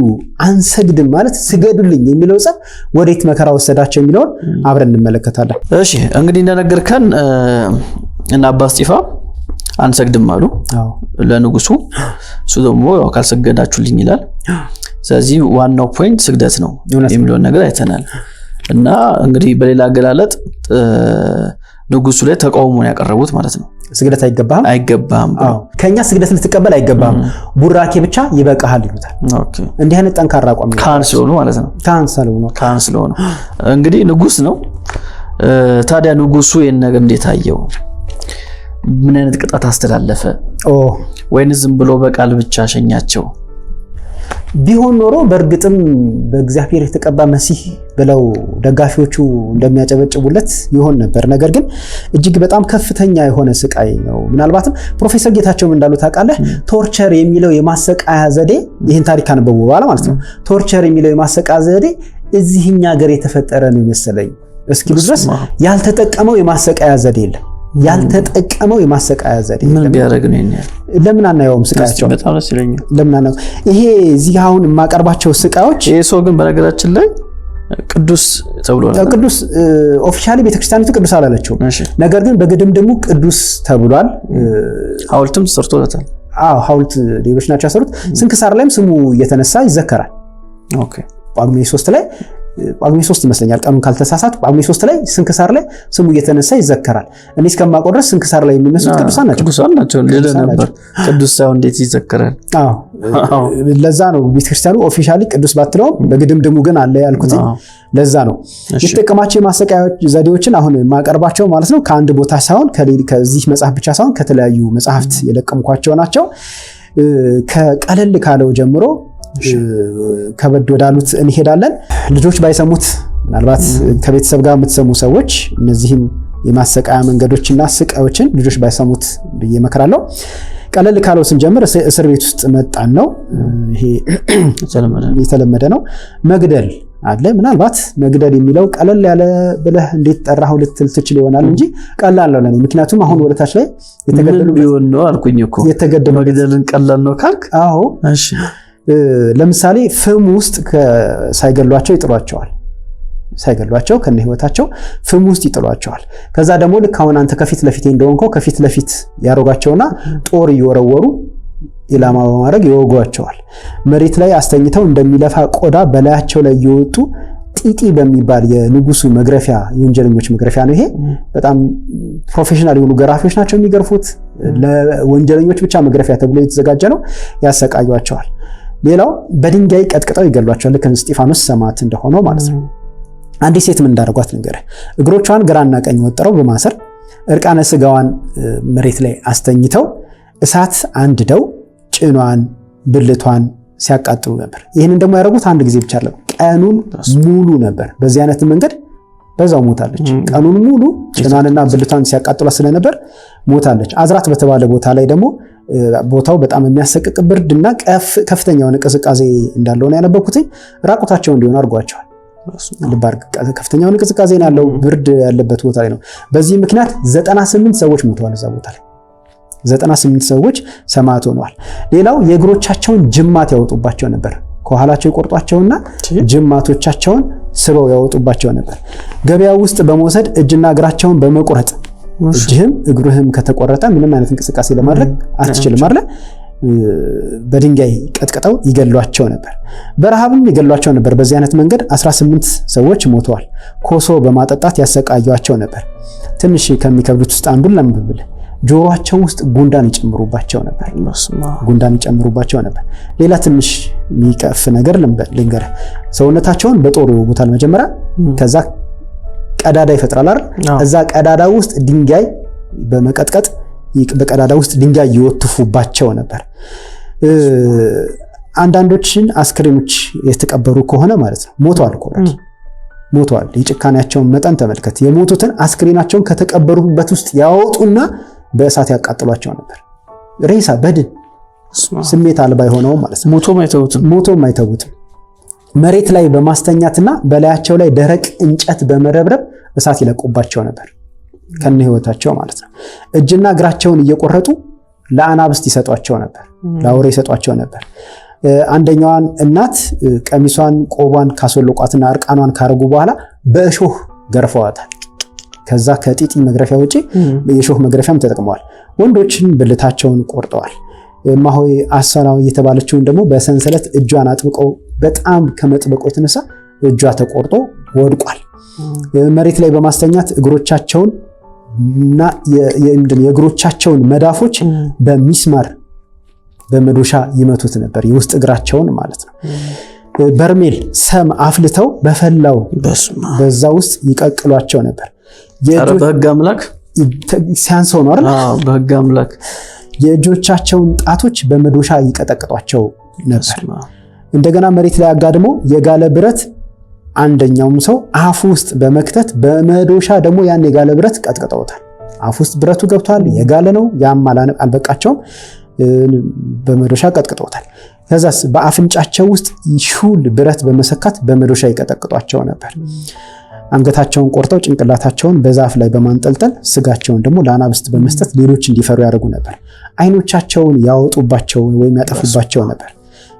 አንሰግድም ማለት ስገዱልኝ የሚለው ጸብ ወዴት መከራ ወሰዳቸው የሚለውን አብረን እንመለከታለን። እሺ እንግዲህ እንደነገርከን እና አባ እስጢፋ አንሰግድም አሉ ለንጉሱ። እሱ ደግሞ ያው ካልሰገዳችሁልኝ ይላል። ስለዚህ ዋናው ፖይንት ስግደት ነው የሚለው ነገር አይተናል። እና እንግዲህ በሌላ አገላለጥ ንጉሱ ላይ ተቃውሞን ያቀረቡት ማለት ነው። ስግደት አይገባም አዎ ከኛ ስግደት ልትቀበል አይገባም ቡራኬ ብቻ ይበቃሃል ይሉታል። ኦኬ እንዲህ አይነት ጠንካራ አቋም ነው ካንስሉ ማለት ነው። ካንስሉ ነው እንግዲህ ንጉስ ነው። ታዲያ ንጉሱ የነ ነገር እንዴት አየው? ምን አይነት ቅጣት አስተላለፈ? ወይንስ ዝም ብሎ በቃል ብቻ ሸኛቸው? ቢሆን ኖሮ በእርግጥም በእግዚአብሔር የተቀባ መሲህ ብለው ደጋፊዎቹ እንደሚያጨበጭቡለት ይሆን ነበር። ነገር ግን እጅግ በጣም ከፍተኛ የሆነ ስቃይ ነው። ምናልባትም ፕሮፌሰር ጌታቸው እንዳሉት ታውቃለህ ቶርቸር የሚለው የማሰቃያ ዘዴ ይህን ታሪክ አንበቡ በኋላ ማለት ነው ቶርቸር የሚለው የማሰቃያ ዘዴ እዚህኛ ሀገር የተፈጠረ ነው ይመስለኝ እስኪሉ ድረስ ያልተጠቀመው የማሰቃያ ዘዴ የለም። ያልተጠቀመው የማሰቃያ ዘዴ ምን ቢያደርግ ነው ይሄን? ለምን አናየውም? ስቃያቸው በጣም ደስ ይለኛል። ለምን አናየው? ይሄ እዚህ አሁን የማቀርባቸው ስቃዮች ይሄ ሰው ግን በነገራችን ላይ ቅዱስ ተብሎ ነው። ቅዱስ ኦፊሻሊ ቤተክርስቲያኒቱ ቅዱስ አላለችው። ነገር ግን በግድምድሙ ቅዱስ ተብሏል። ሐውልትም ተሰርቶለታል። ሐውልት ሌሎች ናቸው ያሰሩት። ስንክሳር ላይም ስሙ እየተነሳ ይዘከራል። ኦኬ ጳጉሜ 3 ላይ ጳጉሜ 3 ይመስለኛል ቀኑን ካልተሳሳት ጳጉሜ 3 ላይ ስንክሳር ላይ ስሙ እየተነሳ ይዘከራል። እኔ እስከማውቀው ድረስ ስንክሳር ላይ የሚነሱት ቅዱሳን ናቸው ሌላ ነበር። ቅዱስ ሳይሆን እንዴት ይዘከራል? ለዛ ነው ቤተክርስቲያኑ ኦፊሻሊ ቅዱስ ባትለው በግድምድሙ ግን አለ ያልኩት ለዛ ነው። የተጠቀማቸው የማሰቃያ ዘዴዎችን አሁን የማቀርባቸው ማለት ነው ከአንድ ቦታ ሳይሆን ከዚህ መጽሐፍ ብቻ ሳይሆን ከተለያዩ መጽሐፍት የለቀምኳቸው ናቸው። ከቀለል ካለው ጀምሮ ከበድ ወዳሉት እንሄዳለን። ልጆች ባይሰሙት ምናልባት ከቤተሰብ ጋር የምትሰሙ ሰዎች እነዚህን የማሰቃያ መንገዶችና ስቃዮችን ልጆች ባይሰሙት ብዬ እመክራለሁ። ቀለል ካለው ስንጀምር እስር ቤት ውስጥ መጣን ነው። ይሄ የተለመደ ነው። መግደል አለ። ምናልባት መግደል የሚለው ቀለል ያለ ብለህ እንዴት ጠራኸው ልትል ትችል ይሆናል እንጂ ቀላል ነው ለኔ። ምክንያቱም አሁን ወደታች ላይ የተገደሉ ቢሆን ነው አልኩኝ እኮ የተገደሉ መግደልን ቀላል ነው ካልክ አዎ እሺ ለምሳሌ ፍም ውስጥ ሳይገሏቸው ይጥሏቸዋል። ሳይገሏቸው ከነ ህይወታቸው ፍም ውስጥ ይጥሏቸዋል። ከዛ ደግሞ ልክ አሁን አንተ ከፊት ለፊት እንደሆንከው ከፊት ለፊት ያሮጋቸውና ጦር እየወረወሩ ኢላማ በማድረግ ይወጓቸዋል። መሬት ላይ አስተኝተው እንደሚለፋ ቆዳ በላያቸው ላይ እየወጡ ጢጢ በሚባል የንጉሱ መግረፊያ የወንጀለኞች መግረፊያ ነው። ይሄ በጣም ፕሮፌሽናል የሆኑ ገራፊዎች ናቸው የሚገርፉት። ለወንጀለኞች ብቻ መግረፊያ ተብሎ የተዘጋጀ ነው። ያሰቃዩቸዋል። ሌላው በድንጋይ ቀጥቅጠው ይገሏቸዋል። ልክ እስጢፋኖስ ሰማዕት እንደሆነው ማለት ነው። አንዲት ሴት ምን እንዳደረጓት ልንገርህ። እግሮቿን ግራና ቀኝ ወጥረው በማሰር እርቃነ ስጋዋን መሬት ላይ አስተኝተው እሳት አንድደው ጭኗን ብልቷን ሲያቃጥሉ ነበር። ይህንን ደግሞ ያደረጉት አንድ ጊዜ ብቻ አይደለም፣ ቀኑን ሙሉ ነበር። በዚህ አይነት መንገድ በዛው ሞታለች። ቀኑን ሙሉ ጭኗንና ብልቷን ሲያቃጥሏ ስለነበር ሞታለች። አዝራት በተባለ ቦታ ላይ ደግሞ ቦታው በጣም የሚያሰቅቅ ብርድና ከፍተኛው እንቅስቃሴ እንዳለው ነው ያነበብኩት። ራቁታቸው እንዲሆኑ አድርጓቸዋል። ከፍተኛው እንቅስቃሴ ያለው ብርድ ያለበት ቦታ ላይ ነው። በዚህ ምክንያት 98 ሰዎች ሞተዋል እዛ ቦታ ላይ 98 ሰዎች ሰማዕት ሆነዋል። ሌላው የእግሮቻቸውን ጅማት ያወጡባቸው ነበር። ከኋላቸው ይቆርጧቸውና ጅማቶቻቸውን ስበው ያወጡባቸው ነበር። ገበያ ውስጥ በመውሰድ እጅና እግራቸውን በመቁረጥ እጅህም እግሩህም ከተቆረጠ ምንም አይነት እንቅስቃሴ ለማድረግ አትችልም አይደል? በድንጋይ ቀጥቅጠው ይገሏቸው ነበር። በረሃብም ይገሏቸው ነበር። በዚህ አይነት መንገድ 18 ሰዎች ሞተዋል። ኮሶ በማጠጣት ያሰቃዩቸው ነበር። ትንሽ ከሚከብዱት ውስጥ አንዱን ለምብብል ጆሮአቸው ውስጥ ጉንዳን ይጨምሩባቸው ነበር። ሌላ ትንሽ የሚቀፍ ነገር ልንገርህ። ሰውነታቸውን በጦር ይወጉታል መጀመሪያ። ከዛ ቀዳዳ ይፈጥራል አይደል? እዛ ቀዳዳ ውስጥ ድንጋይ በመቀጥቀጥ በቀዳዳ ውስጥ ድንጋይ ይወትፉባቸው ነበር። አንዳንዶችን አስክሬኖች የተቀበሩ ከሆነ ማለት ነው ሞተዋል። የጭካኔያቸውን መጠን ተመልከት። የሞቱትን አስክሬናቸውን ከተቀበሩበት ውስጥ ያወጡና በእሳት ያቃጥሏቸው ነበር። ሬሳ በድን ስሜት አልባ የሆነው ማለት ነው። ሞቶም አይተውትም። መሬት ላይ በማስተኛትና በላያቸው ላይ ደረቅ እንጨት በመረብረብ እሳት ይለቁባቸው ነበር ከነ ህይወታቸው ማለት ነው። እጅና እግራቸውን እየቆረጡ ለአናብስት ይሰጧቸው ነበር፣ ለአውሬ ይሰጧቸው ነበር። አንደኛዋን እናት ቀሚሷን ቆቧን ካስወለቋትና እርቃኗን ካረጉ በኋላ በእሾህ ገርፈዋታል። ከዛ ከጢጢ መግረፊያ ውጪ የእሾህ መግረፊያም ተጠቅመዋል። ወንዶችን ብልታቸውን ቆርጠዋል። ማሆይ አሰላው እየተባለችውን ደግሞ በሰንሰለት እጇን አጥብቀው በጣም ከመጥበቁ የተነሳ እጇ ተቆርጦ ወድቋል። መሬት ላይ በማስተኛት እግሮቻቸውን እና የእግሮቻቸውን መዳፎች በሚስማር በመዶሻ ይመቱት ነበር፣ የውስጥ እግራቸውን ማለት ነው። በርሜል ሰም አፍልተው በፈላው በዛ ውስጥ ይቀቅሏቸው ነበር። በሕግ አምላክ ሲያንሰው ነው አይደል? በሕግ አምላክ የእጆቻቸውን ጣቶች በመዶሻ ይቀጠቅጧቸው ነበር። እንደገና መሬት ላይ አጋድሞ የጋለ ብረት አንደኛውም ሰው አፉ ውስጥ በመክተት በመዶሻ ደግሞ ያን የጋለ ብረት ቀጥቅጠውታል። አፉ ውስጥ ብረቱ ገብቷል፣ የጋለ ነው፣ ያም አልበቃቸውም፣ በመዶሻ ቀጥቅጠውታል። ከዛስ በአፍንጫቸው ውስጥ ሹል ብረት በመሰካት በመዶሻ ይቀጠቅጧቸው ነበር። አንገታቸውን ቆርጠው ጭንቅላታቸውን በዛፍ ላይ በማንጠልጠል ስጋቸውን ደግሞ ለአናብስት በመስጠት ሌሎች እንዲፈሩ ያደርጉ ነበር። አይኖቻቸውን ያወጡባቸው ወይም ያጠፉባቸው ነበር።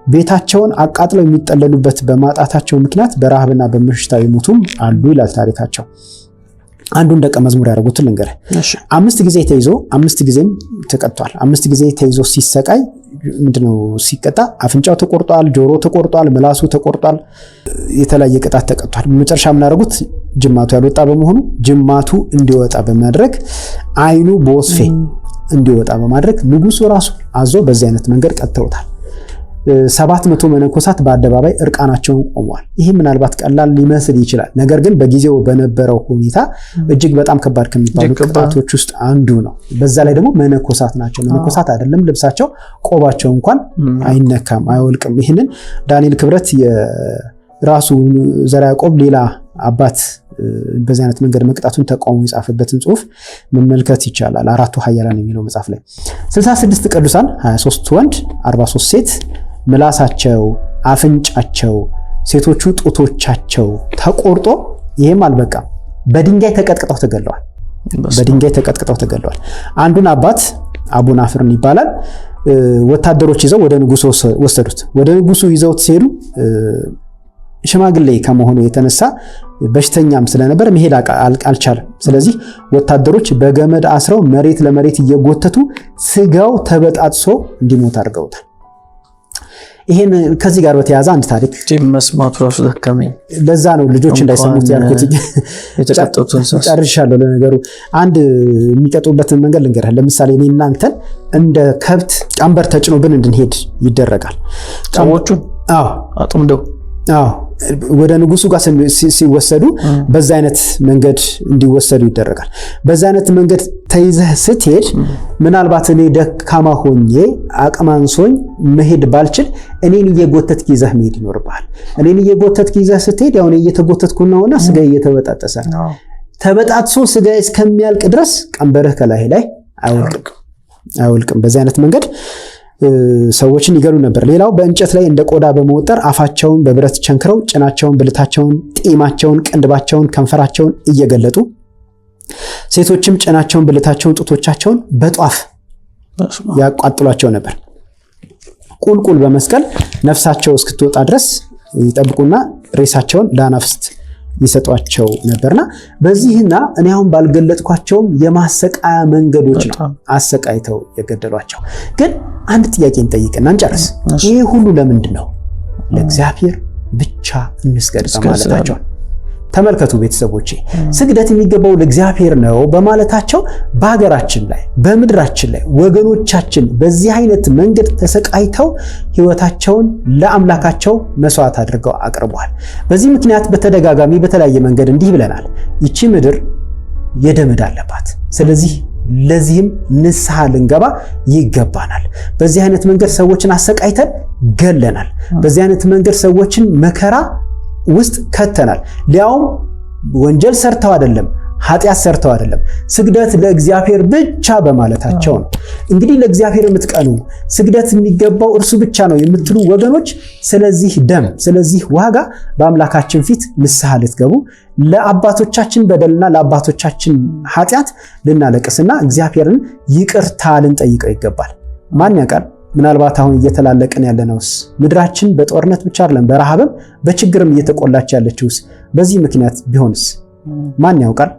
ቤታቸውን አቃጥለው የሚጠለሉበት በማጣታቸው ምክንያት በረሃብና በበሽታ የሞቱም አሉ ይላል ታሪካቸው። አንዱን ደቀ መዝሙር ያደረጉት ልንገርህ። 5 ጊዜ ተይዞ 5 ጊዜም ተቀጥቷል። 5 ጊዜ ተይዞ ሲሰቃይ ምንድነው ሲቀጣ? አፍንጫው ተቆርጧል፣ ጆሮ ተቆርጧል፣ ምላሱ ተቆርጧል፣ የተለያየ ቅጣት ተቀጥቷል። በመጨረሻ ምን ያደረጉት? ጅማቱ ያልወጣ በመሆኑ ጅማቱ እንዲወጣ በማድረግ አይኑ በወስፌ እንዲወጣ በማድረግ ንጉሱ ራሱ አዞ በዚህ አይነት መንገድ ቀጥተውታል። 700 መነኮሳት በአደባባይ እርቃናቸውን ቆመዋል። ይህ ምናልባት ቀላል ሊመስል ይችላል። ነገር ግን በጊዜው በነበረው ሁኔታ እጅግ በጣም ከባድ ከሚባሉ ቅጣቶች ውስጥ አንዱ ነው። በዛ ላይ ደግሞ መነኮሳት ናቸው። መነኮሳት አይደለም ልብሳቸው፣ ቆባቸው እንኳን አይነካም፣ አይወልቅም። ይህንን ዳንኤል ክብረት የራሱ ዘርዓ ያዕቆብ ሌላ አባት በዚህ አይነት መንገድ መቅጣቱን ተቃውሞ የጻፈበትን ጽሑፍ መመልከት ይቻላል። አራቱ ኃያላን የሚለው መጽሐፍ ላይ 66 ቅዱሳን 23 ወንድ 43 ሴት ምላሳቸው፣ አፍንጫቸው፣ ሴቶቹ ጡቶቻቸው ተቆርጦ ይሄም አልበቃም፣ በድንጋይ ተቀጥቅጠው ተገለዋል። በድንጋይ ተቀጥቅጠው ተገለዋል። አንዱን አባት አቡናፍርን ይባላል ወታደሮች ይዘው ወደ ንጉሱ ወሰዱት። ወደ ንጉሱ ይዘውት ሲሄዱ ሽማግሌ ከመሆኑ የተነሳ በሽተኛም ስለነበር መሄድ አልቻለም። ስለዚህ ወታደሮች በገመድ አስረው መሬት ለመሬት እየጎተቱ ስጋው ተበጣጥሶ እንዲሞት አድርገውታል። ይሄን ከዚህ ጋር በተያያዘ አንድ ታሪክ መስማቱ ራሱ ደከመኝ። ለዛ ነው ልጆች እንዳይሰሙት ያልኩት። ጨርሻለሁ። ለነገሩ አንድ የሚቀጡበትን መንገድ ልንገርህ። ለምሳሌ እኔ እናንተን እንደ ከብት ቀንበር ተጭኖብን እንድንሄድ ይደረጋል። ጫሞቹን አጥምደው ወደ ንጉሱ ጋር ሲወሰዱ በዛ አይነት መንገድ እንዲወሰዱ ይደረጋል። በዛ አይነት መንገድ ተይዘህ ስትሄድ ምናልባት እኔ ደካማ ሆኜ አቅማንሶኝ መሄድ ባልችል እኔን እየጎተትክ ይዘህ መሄድ ይኖርብሃል። እኔን እየጎተትክ ይዘህ ስትሄድ ያው እኔ እየተጎተትኩ ነውና ስጋ እየተበጣጠሰ ተበጣጥሶ ስጋ እስከሚያልቅ ድረስ ቀንበርህ ከላይ ላይ አይወልቅም። በዛ አይነት መንገድ ሰዎችን ይገሉ ነበር። ሌላው በእንጨት ላይ እንደ ቆዳ በመወጠር አፋቸውን በብረት ቸንክረው ጭናቸውን፣ ብልታቸውን፣ ጢማቸውን፣ ቅንድባቸውን፣ ከንፈራቸውን እየገለጡ ሴቶችም ጭናቸውን፣ ብልታቸውን፣ ጡቶቻቸውን በጧፍ ያቋጥሏቸው ነበር። ቁልቁል በመስቀል ነፍሳቸው እስክትወጣ ድረስ ይጠብቁና ሬሳቸውን ለአናፍስት ይሰጧቸው ነበርና በዚህና እኔ አሁን ባልገለጥኳቸውም የማሰቃያ መንገዶች ነው አሰቃይተው የገደሏቸው። ግን አንድ ጥያቄ እንጠይቅና እንጨርስ። ይሄ ሁሉ ለምንድን ነው? ለእግዚአብሔር ብቻ እንስገድ በማለታቸው። ተመልከቱ ቤተሰቦቼ፣ ስግደት የሚገባው ለእግዚአብሔር ነው በማለታቸው በሀገራችን ላይ በምድራችን ላይ ወገኖቻችን በዚህ አይነት መንገድ ተሰቃይተው ሕይወታቸውን ለአምላካቸው መስዋዕት አድርገው አቅርበዋል። በዚህ ምክንያት በተደጋጋሚ በተለያየ መንገድ እንዲህ ብለናል። ይቺ ምድር የደም ዕዳ አለባት። ስለዚህ ለዚህም ንስሐ ልንገባ ይገባናል። በዚህ አይነት መንገድ ሰዎችን አሰቃይተን ገለናል። በዚህ አይነት መንገድ ሰዎችን መከራ ውስጥ ከተናል። ሊያውም ወንጀል ሰርተው አይደለም፣ ኃጢአት ሰርተው አይደለም፣ ስግደት ለእግዚአብሔር ብቻ በማለታቸው ነው። እንግዲህ ለእግዚአብሔር የምትቀኑ ስግደት የሚገባው እርሱ ብቻ ነው የምትሉ ወገኖች፣ ስለዚህ ደም፣ ስለዚህ ዋጋ በአምላካችን ፊት ንስሐ ልትገቡ፣ ለአባቶቻችን በደልና ለአባቶቻችን ኃጢአት ልናለቅስና እግዚአብሔርን ይቅርታ ልንጠይቀው ይገባል። ማን ያውቃል? ምናልባት አሁን እየተላለቀን ያለነውስ ምድራችን በጦርነት ብቻ አይደለም በረሃብም በችግርም እየተቆላች ያለችውስ በዚህ ምክንያት ቢሆንስ ማን ያውቃል?